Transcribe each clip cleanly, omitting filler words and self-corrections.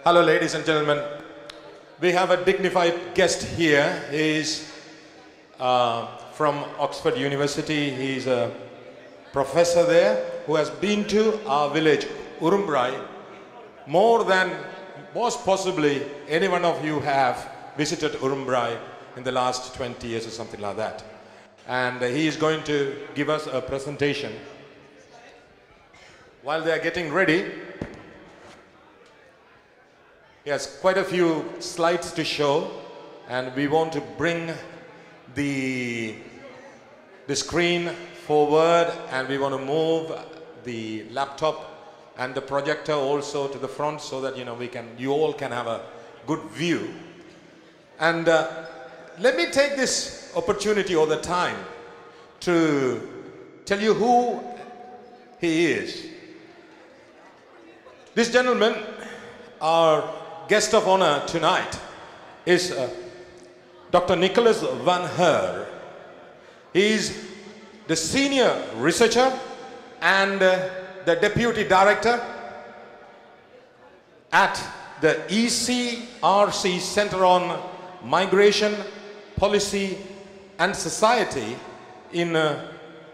Hello, ladies and gentlemen. We have a dignified guest here. He is from Oxford University. He's a professor there who has been to our village, Urumpirai, more than most possibly any one of you have visited Urumpirai in the last 20 years or something like that. And he is going to give us a presentation. While they are getting ready, he has quite a few slides to show, and we want to bring the screen forward, and we want to move the laptop and the projector also to the front so that you all can have a good view. And let me take this opportunity all the time to tell you who he is. This gentleman, our guest of honor tonight, is Dr. Nicholas van Her. He is the senior researcher and the deputy director at the ECRC Center on Migration, Policy and Society in the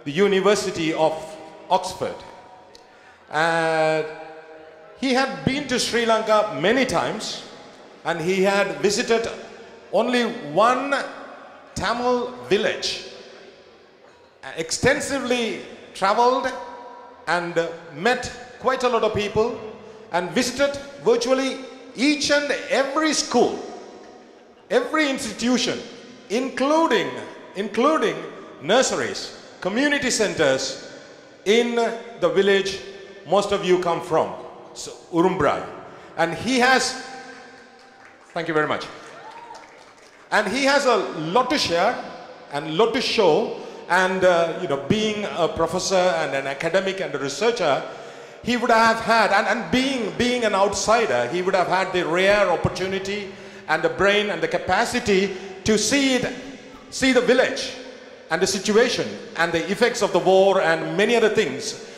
University of Oxford. He had been to Sri Lanka many times, and he had visited only one Tamil village, extensively traveled and met quite a lot of people, and visited virtually each and every school, every institution, including nurseries, community centers in the village most of you come from, so Urumpirai. And he has, thank you very much, and he has a lot to share and a lot to show. And being a professor and an academic and a researcher, he would have had, and being an outsider, he would have had the rare opportunity and the brain and the capacity to see the village and the situation and the effects of the war and many other things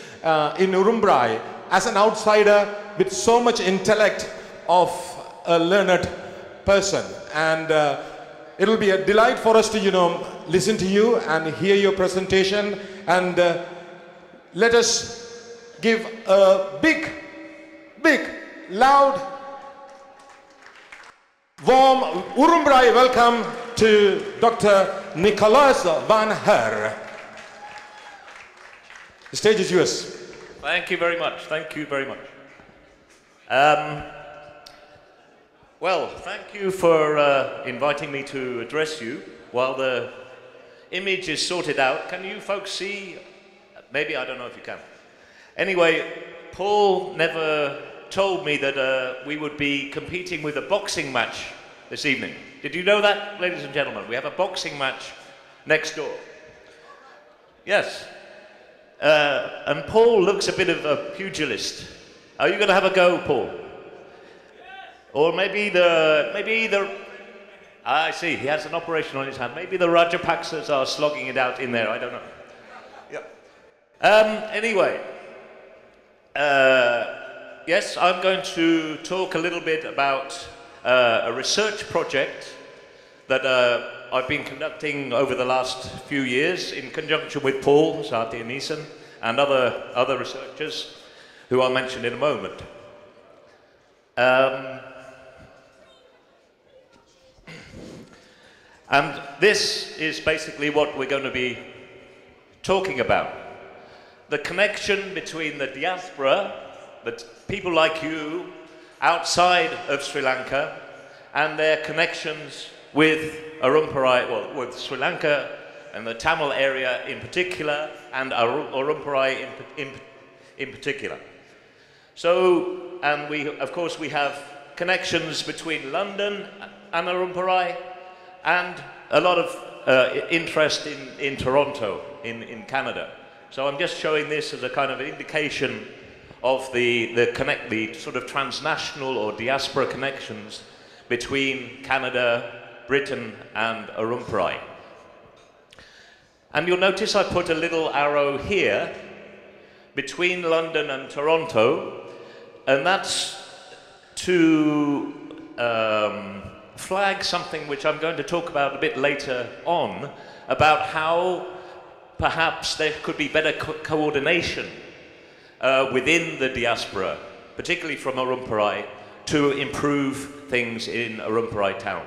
in Urumpirai as an outsider with so much intellect of a learned person. And it'll be a delight for us to, listen to you and hear your presentation. And let us give a big, loud, warm Urumpirai welcome to Dr. Nicholas van Her. The stage is yours. Thank you very much. Thank you very much. Well, thank you for inviting me to address you. While the image is sorted out, can you folks see? Maybe, I don't know if you can. Anyway, Paul never told me that we would be competing with a boxing match this evening. Did you know that, ladies and gentlemen? We have a boxing match next door. Yes. And Paul looks a bit of a pugilist. Are you going to have a go, Paul? Or maybe the, I see, he has an operation on his hand. Maybe the Rajapaksas are slogging it out in there, I don't know. Yep. Anyway, yes, I'm going to talk a little bit about a research project that I've been conducting over the last few years in conjunction with Paul, Satya Neeson, and other researchers who I'll mention in a moment. And this is basically what we're going to be talking about. The connection between the diaspora, the people like you outside of Sri Lanka, and their connections with Urumpirai, well, with Sri Lanka and the Tamil area in particular, and Urumpirai in particular. So, and of course we have connections between London and Urumpirai, and a lot of interest in Toronto, in Canada. So I'm just showing this as a kind of an indication of the sort of transnational or diaspora connections between Canada, Britain and Urumpirai. And you'll notice I put a little arrow here between London and Toronto, and that's to flag something which I'm going to talk about a bit later on, about how perhaps there could be better coordination within the diaspora, particularly from Urumpirai, to improve things in Urumpirai town.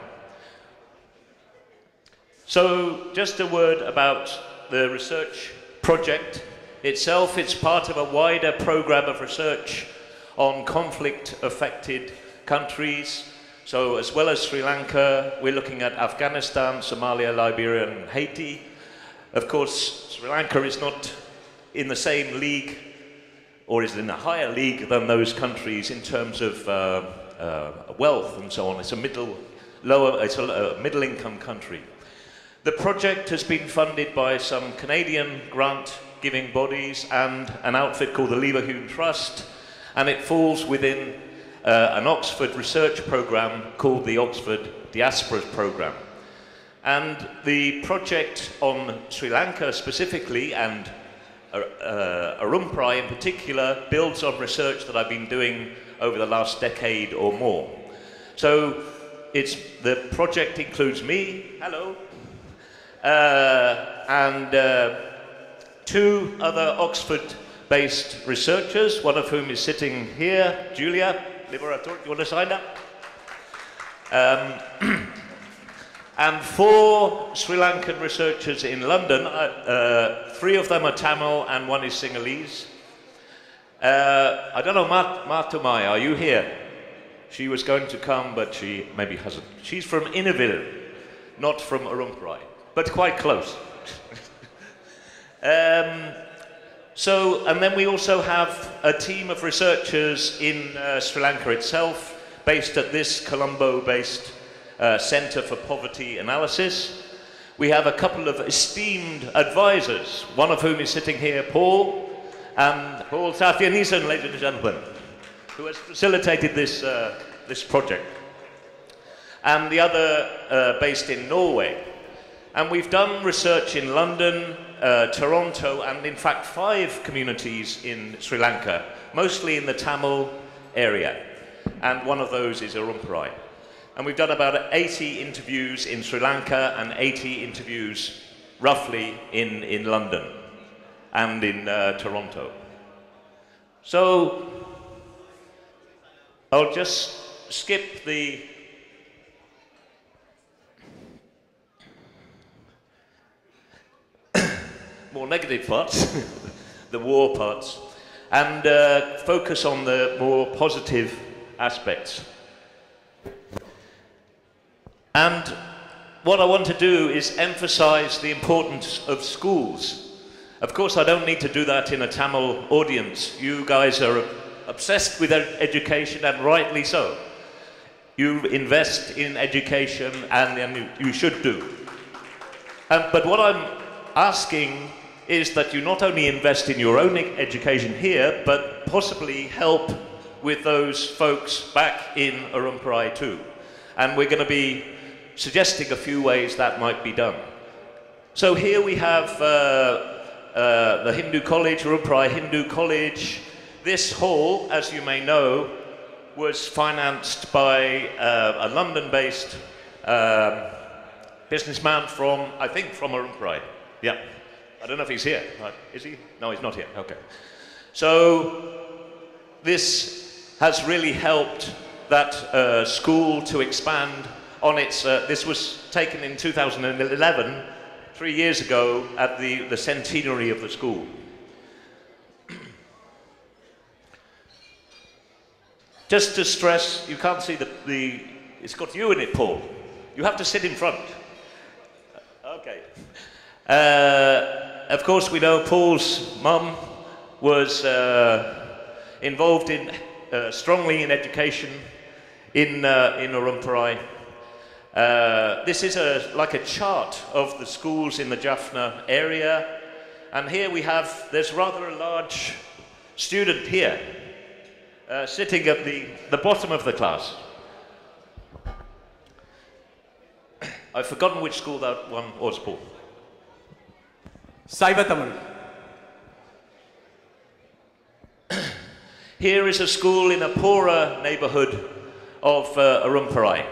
So, just a word about the research project itself. It's part of a wider program of research on conflict-affected countries. So, as well as Sri Lanka, we're looking at Afghanistan, Somalia, Liberia, and Haiti. Of course, Sri Lanka is not in the same league, or is in a higher league than those countries in terms of wealth and so on. It's a middle-income country. The project has been funded by some Canadian grant-giving bodies and an outfit called the Leverhulme Trust, and it falls within an Oxford research program called the Oxford Diasporas Program. And the project on Sri Lanka specifically, and Urumpirai in particular, builds on research that I've been doing over the last decade or more. So the project includes me, hello, and two other Oxford-based researchers, one of whom is sitting here, Julia Liberator, you want to sign up? And four Sri Lankan researchers in London. Three of them are Tamil and one is Sinhalese. I don't know, Matumai, are you here? She was going to come, but she maybe hasn't. She's from Innerville, not from Urumpirai, but quite close. And then we also have a team of researchers in Sri Lanka itself, based at this Colombo-based Centre for Poverty Analysis. We have a couple of esteemed advisors, one of whom is sitting here, Paul Sathianison, ladies and gentlemen, who has facilitated this project, and the other based in Norway. And we've done research in London, Toronto, and in fact 5 communities in Sri Lanka, mostly in the Tamil area, and one of those is Urumpirai. And we've done about 80 interviews in Sri Lanka and 80 interviews roughly in London and in Toronto. So I'll just skip the more negative parts, the war parts, and focus on the more positive aspects. And what I want to do is emphasize the importance of schools. Of course, I don't need to do that in a Tamil audience. You guys are obsessed with education, and rightly so. You invest in education, and you should do. But what I'm asking is that you not only invest in your own education here, but possibly help with those folks back in Urumpirai too. And we're going to be suggesting a few ways that might be done. So here we have the Hindu College, Urumpirai Hindu College. This hall, as you may know, was financed by a London-based businessman from, I think, from Urumpirai. Yeah. I don't know if he's here. Is he? No, he's not here. Okay. So this has really helped that school to expand on its, this was taken in 2011, 3 years ago, at the centenary of the school. Just to stress, you can't see it's got you in it, Paul. You have to sit in front. Okay. Of course, we know Paul's mum was involved strongly in education in Urumpirai. This is like a chart of the schools in the Jaffna area, and here we have, there's rather a large student here, sitting at the bottom of the class. I've forgotten which school that one was, Paul. Saivatamil. Here is a school in a poorer neighborhood of Urumpirai.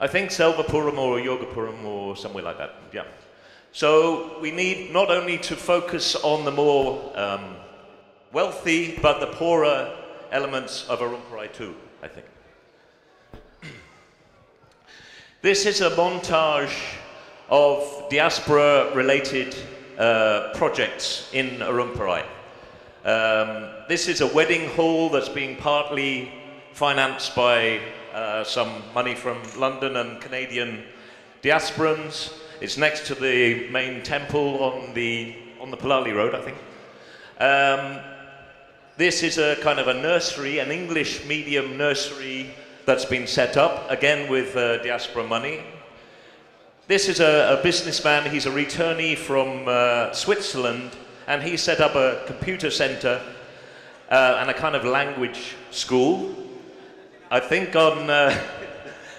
I think Selvapuram or Yogapuram or somewhere like that, yeah. So we need not only to focus on the more wealthy, but the poorer elements of Urumpirai too, I think. This is a montage of diaspora-related projects in Urumpirai. This is a wedding hall that's being partly financed by some money from London and Canadian diasporans. It's next to the main temple on the Palali Road, I think. This is a kind of a nursery, an English medium nursery that's been set up, again with diaspora money. This is a businessman, he's a returnee from Switzerland, and he set up a computer center and a kind of language school. I think on,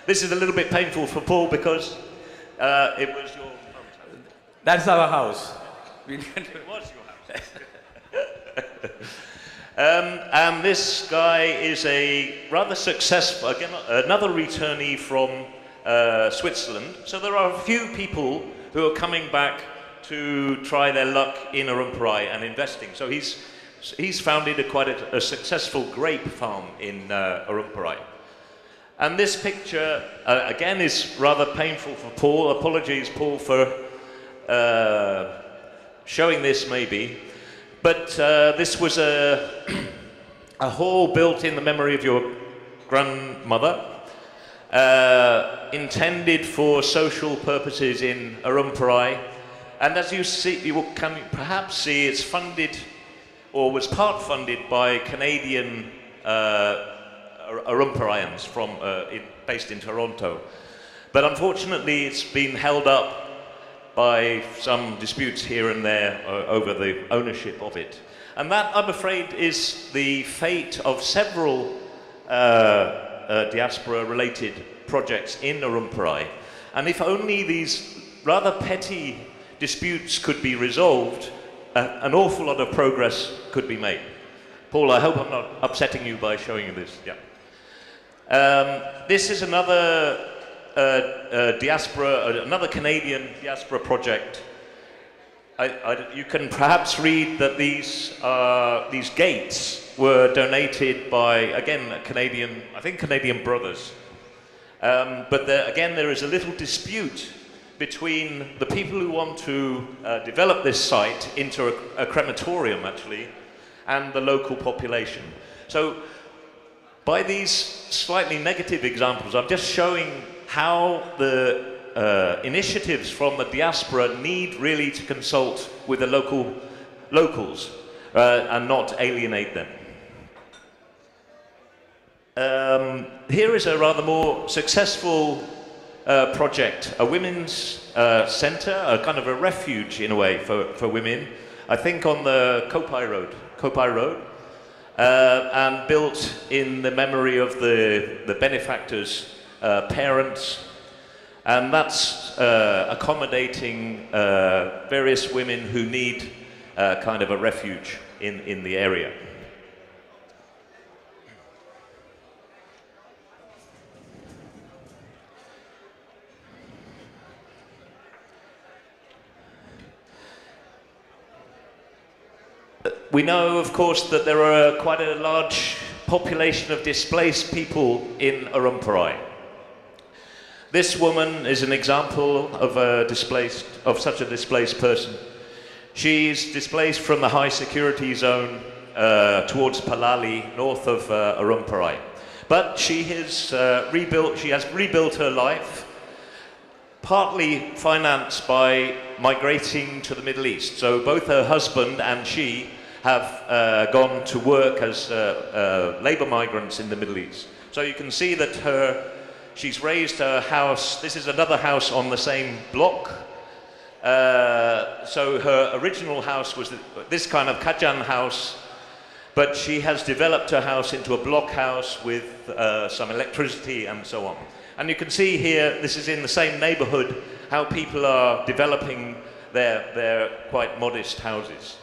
this is a little bit painful for Paul because it was your... That's our house. It was your house. And this guy is a rather successful, again, another returnee from Switzerland. So there are a few people who are coming back to try their luck in Urumpirai and investing. So he's founded quite a successful grape farm in Urumpirai. And this picture, again, is rather painful for Paul. Apologies, Paul, for showing this maybe. But this was a hall built in the memory of your grandmother, intended for social purposes in Urumpirai. And as you see, you can perhaps see it's funded, or was part funded by Canadian Urumpiraians from, based in Toronto. But unfortunately, it's been held up by some disputes here and there over the ownership of it. And that, I'm afraid, is the fate of several diaspora-related projects in Urumpirai. And if only these rather petty disputes could be resolved, an awful lot of progress could be made. Paul, I hope I'm not upsetting you by showing you this. Yeah. This is another another Canadian diaspora project. You can perhaps read that these gates were donated by, again, Canadian, I think Canadian brothers. But again, there is a little dispute between the people who want to develop this site into a crematorium, actually, and the local population. So by these slightly negative examples, I'm just showing how the initiatives from the diaspora need really to consult with the locals and not alienate them. Here is a rather more successful project, a women's centre, a kind of a refuge in a way for women, I think on the Kopai Road, and built in the memory of the benefactors' parents, and that's accommodating various women who need kind of a refuge in the area. We know, of course, that there are quite a large population of displaced people in Urumpirai. This woman is an example of such a displaced person. She's displaced from the high security zone towards Palali, north of Urumpirai. But she has rebuilt her life, partly financed by migrating to the Middle East. So both her husband and she have gone to work as labour migrants in the Middle East. So you can see that she's raised her house. This is another house on the same block. So her original house was this kind of kajan house, but she has developed her house into a block house with some electricity and so on. And you can see here, this is in the same neighbourhood, how people are developing their quite modest houses.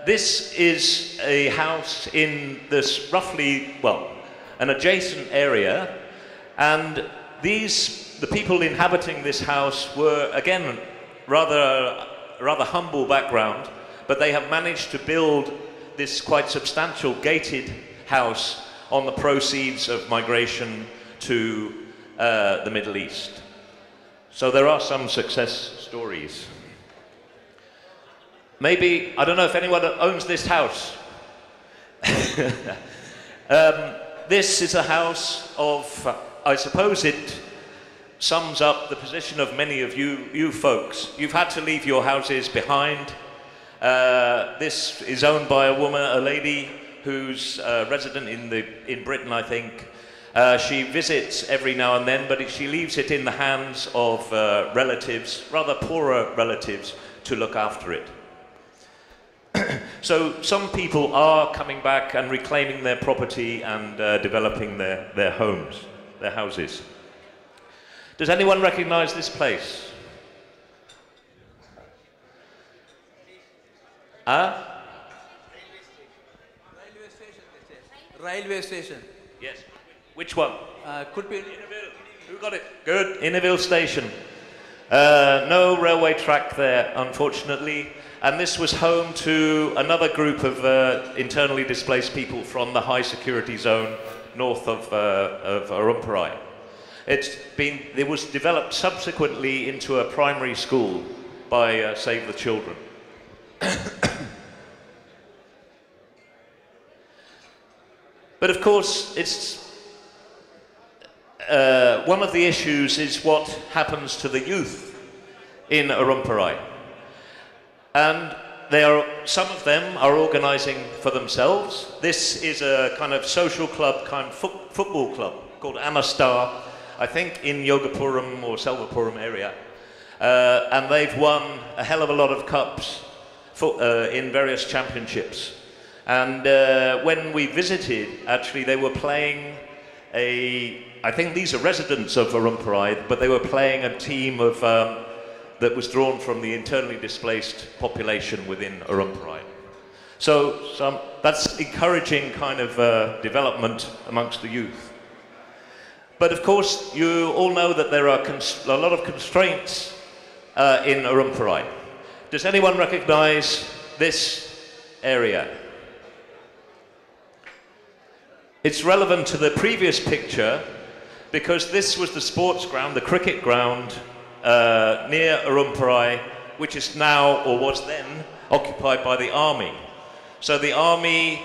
this is a house in this roughly, well, an adjacent area, and the people inhabiting this house were, again, rather humble background, but they have managed to build this quite substantial gated house on the proceeds of migration to the Middle East. So there are some success stories. Maybe, I don't know if anyone owns this house. This is a house of, I suppose it sums up the position of many of you folks. You've had to leave your houses behind. This is owned by a woman, a lady who's resident in Britain, I think. She visits every now and then, but she leaves it in the hands of relatives, rather poorer relatives, to look after it. So some people are coming back and reclaiming their property and developing their homes, their houses. Does anyone recognize this place? Huh? Railway station, they say. Railway station. Yes. Which one? Could be. Innerville. Who got it? Good. Innerville Station. No railway track there, unfortunately. And this was home to another group of internally displaced people from the high security zone north of Urumpirai. It was developed subsequently into a primary school by Save the Children. But of course, it's one of the issues is what happens to the youth in Urumpirai. And some of them are organising for themselves. This is a kind of social club, kind of football club called Anastar, I think in Yogapuram or Selvapuram area. And they've won a hell of a lot of cups in various championships. And when we visited, actually, they were playing I think these are residents of Urumpirai, but they were playing a team of that was drawn from the internally displaced population within Urumpirai. So that's encouraging kind of development amongst the youth. But of course, you all know that there are a lot of constraints in Urumpirai. Does anyone recognize this area? It's relevant to the previous picture because this was the sports ground, the cricket ground, near Urumpirai, which is now, or was then, occupied by the army. So the army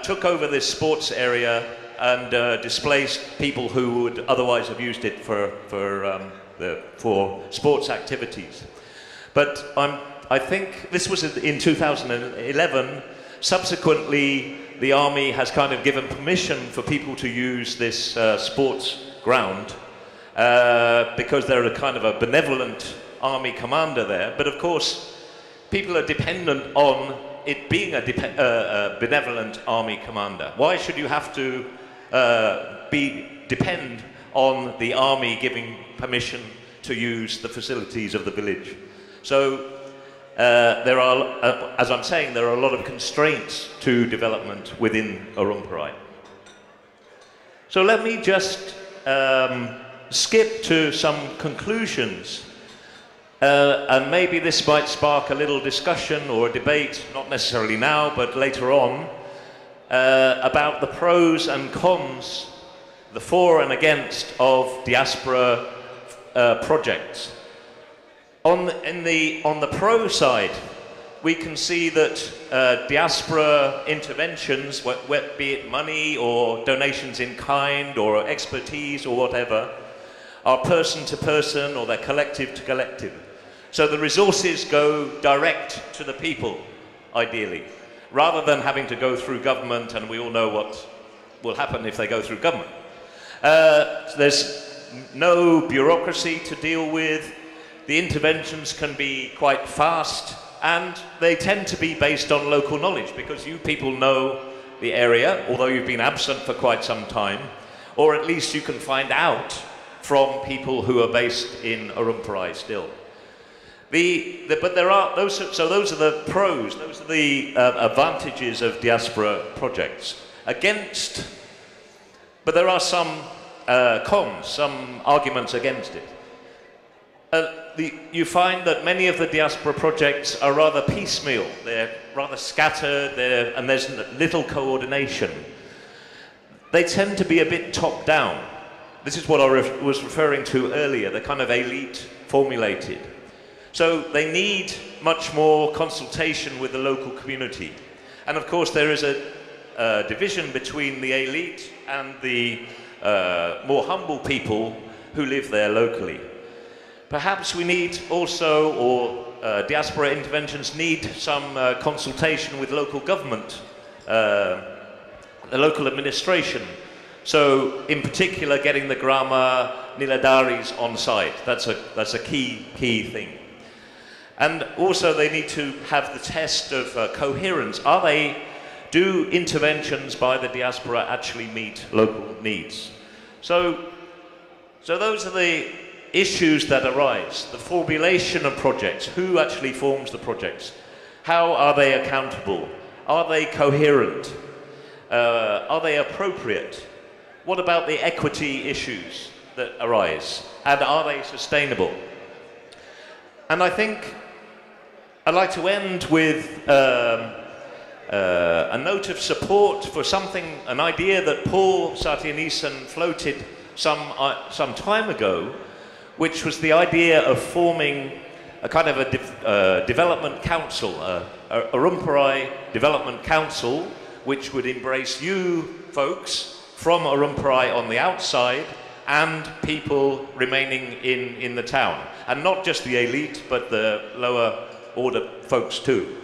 took over this sports area and displaced people who would otherwise have used it for sports activities. But I think this was in 2011. Subsequently, the army has kind of given permission for people to use this sports ground because they're a kind of a benevolent army commander there. But of course, people are dependent on it being a benevolent army commander. Why should you have to depend on the army giving permission to use the facilities of the village? So there are, as I'm saying, there are a lot of constraints to development within Urumpirai. So let me just skip to some conclusions, and maybe this might spark a little discussion or a debate, not necessarily now, but later on, about the pros and cons, the for and against of diaspora projects. On the pro side, we can see that diaspora interventions, be it money or donations in kind or expertise or whatever, are person to person or they're collective to collective. So the resources go direct to the people, ideally, rather than having to go through government, and we all know what will happen if they go through government. There's no bureaucracy to deal with. The interventions can be quite fast, and they tend to be based on local knowledge because you people know the area, although you've been absent for quite some time, or at least you can find out from people who are based in Urumpirai still. But there are those. So those are the pros. Those are the advantages of diaspora projects. But there are some cons, some arguments against it. You find that many of the diaspora projects are rather piecemeal. They're rather scattered, and there's little coordination. They tend to be a bit top-down. This is what I was referring to earlier, the kind of elite formulated. So they need much more consultation with the local community. And of course there is a division between the elite and the more humble people who live there locally. Perhaps we need also, or diaspora interventions need some consultation with local government, the local administration. So in particular getting the Grama Niladaris on site, that's a key thing. And also they need to have the test of coherence. Do interventions by the diaspora actually meet local needs? So those are the issues that arise. The formulation of projects. Who actually forms the projects? How are they accountable? Are they coherent? Are they appropriate? What about the equity issues that arise? And are they sustainable? And I think I'd like to end with a note of support for an idea that Paul Satyanisan floated some time ago, which was the idea of forming a kind of a development council, a Urumpirai Development Council, which would embrace you folks from Urumpirai on the outside and people remaining in the town. And not just the elite, but the lower order folks too.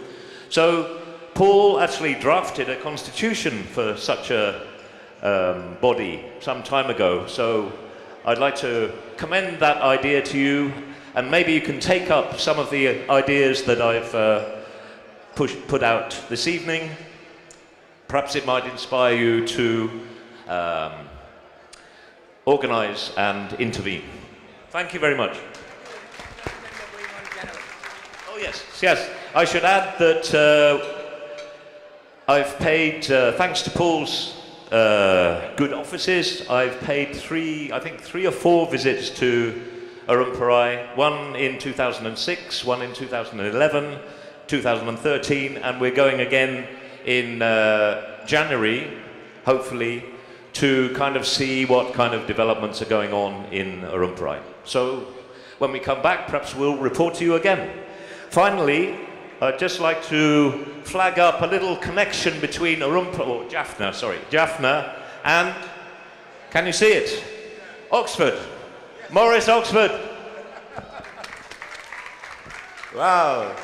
So Paul actually drafted a constitution for such a body some time ago. So I'd like to commend that idea to you, and maybe you can take up some of the ideas that I've put out this evening. Perhaps it might inspire you to organize and intervene. Thank you very much. Oh yes. I should add that I've paid, thanks to Paul's good offices, I've paid three or four visits to Urumpirai, one in 2006, one in 2011, 2013, and we're going again in January, hopefully, to kind of see what kind of developments are going on in Urumpirai. So when we come back, perhaps we'll report to you again. Finally, I'd just like to flag up a little connection between Jaffna and, can you see it? Oxford. Morris, Oxford. Wow.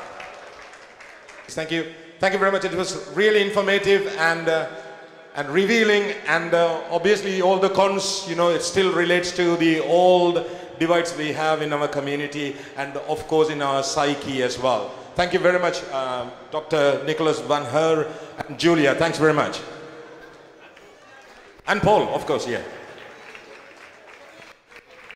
Thank you. Thank you very much. It was really informative and revealing, and obviously all the cons, it still relates to the old divides we have in our community and of course in our psyche as well. Thank you very much, Dr. Nicholas Van Her and Julia. Thanks very much. And Paul, of course, yeah.